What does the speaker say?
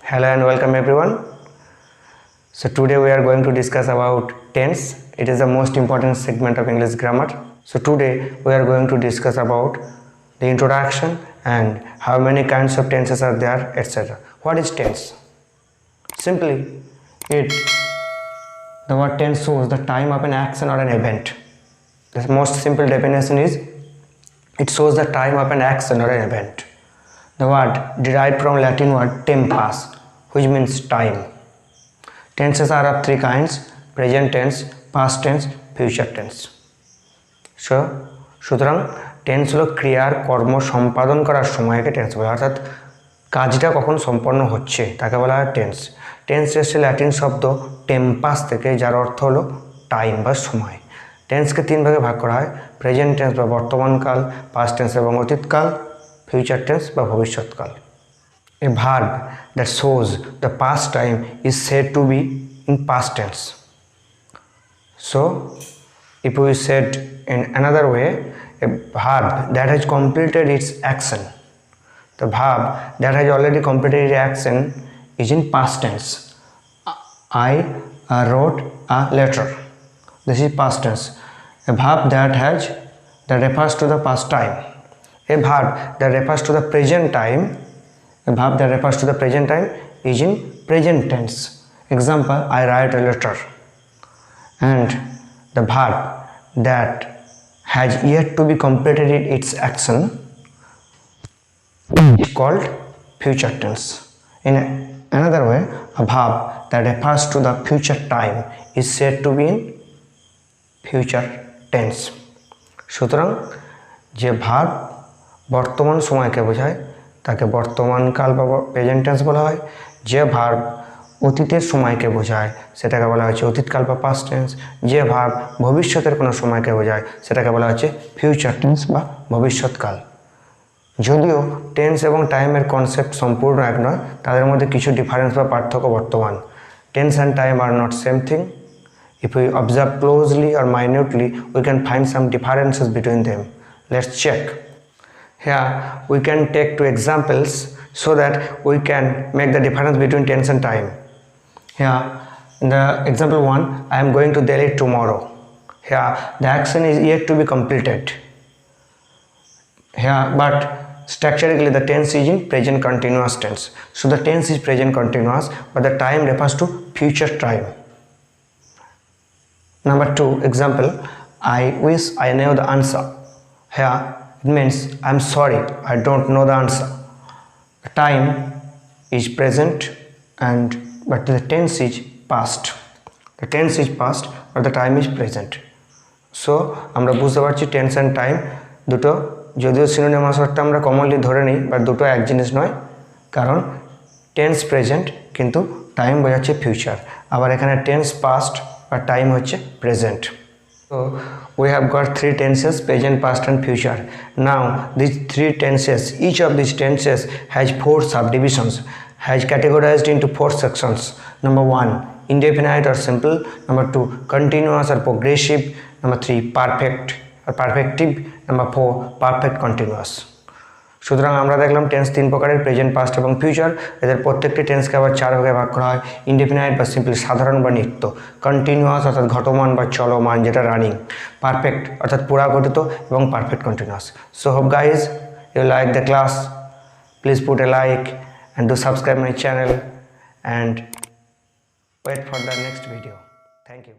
Hello and welcome everyone. So today we are going to discuss about tense. It is the most important segment of English grammar. So today we are going to discuss about the introduction and how many kinds of tenses are there, etc. What is tense? Simply, the word tense shows the time of an action or an event. The most simple definition is it shows the time of an action or an event. The word derived from Latin word tempus, which means time. Tenses are of three kinds: present tense, past tense, future tense. সুতরাং tense হলো ক্রিয়ার কর্ম সম্পাদন করার সময়কে tense বলা হয়, অর্থাৎ কাজটা কখন সম্পন্ন হচ্ছে তাকে বলা হয় টেন্স। টেন্স এসছে ল্যাটিন শব্দ টেম্পাস থেকে, যার অর্থ হলো টাইম বা সময়। টেন্সকে তিন ভাগে ভাগ করা হয়: প্রেজেন্ট টেন্স বা বর্তমানকাল, পাস্ট টেন্স এবং অতীতকাল, future tense বা ভবিষ্যৎকাল। A verb that shows the past time is said to be in past tense. So if we said in another way, a verb that has completed its action, the verb that has already completed its action is in past tense. I wrote a letter. This is past tense. A verb that refers to the past time. A verb that refers to the present time, is in present tense. Example, I write a letter. And the verb that has yet to be completed its action is called future tense. In another way, a verb that refers to the future time is said to be in future tense. সুতরাং যে verb বর্তমান সময়কে বোঝায় তাকে বর্তমানকাল বা present tense বলা হয়। যে ভার্ব অতীতের সময়কে বোঝায় সেটাকে বলা হচ্ছে অতীতকাল বা পাস্ট টেন্স। যে ভার্ব ভবিষ্যতের কোনো সময়কে বোঝায় সেটাকে বলা হচ্ছে ফিউচার টেন্স বা ভবিষ্যৎকাল। যদিও টেন্স এবং টাইমের কনসেপ্ট সম্পূর্ণ এক নয়, তাদের মধ্যে কিছু ডিফারেন্স বা পার্থক্য বর্তমান। Tense and time are not same thing. If we observe closely or minutely, we can find some differences between them. Let's check. Here we can take two examples so that we can make the difference between tense and time. Here in the example 1, I am going to Delhi tomorrow. Here the action is yet to be completed. Here but structurally the tense is in present continuous tense. So the tense is present continuous, but the time refers to future time. Number 2 example, I wish I knew the answer. Here it means I'm sorry, I don't know the answer. The time is present but the tense is past. The tense is past but the time is present. So আমরা বুঝতে পারছি tense and time দুটো যদিও synonymous অর্থে আমরা commonly ধরে নিই, but দুটো এক জিনিস নয়, কারণ টেন্স প্রেজেন্ট কিন্তু টাইম বোঝাচ্ছে ফিউচার, আবার এখানে টেন্স পাস্ট বা টাইম হচ্ছে present. So we have got three tenses: present, past and future. Now these three tenses, each of these tenses has four subdivisions, has categorized into four sections. Number 1, indefinite or simple. Number 2, continuous or progressive. Number 3, perfect or perfective. Number 4, perfect continuous. সুতরাং আমরা দেখলাম tense তিন প্রকারের: present, past এবং future. এদের প্রত্যেকটি টেন্সকে আবার চার ভাগে ভাগ করা হয়: ইনডেফিনাইট বা সিম্পলি সাধারণ বা নিত্য, কন্টিনিউয়াস অর্থাৎ ঘটমান বা চলমান যেটা রানিং, পারফেক্ট অর্থাৎ পুরাগঠিত এবং perfect continuous. So hope guys you like the class, please put a like and do subscribe my channel and wait for the next video. Thank you.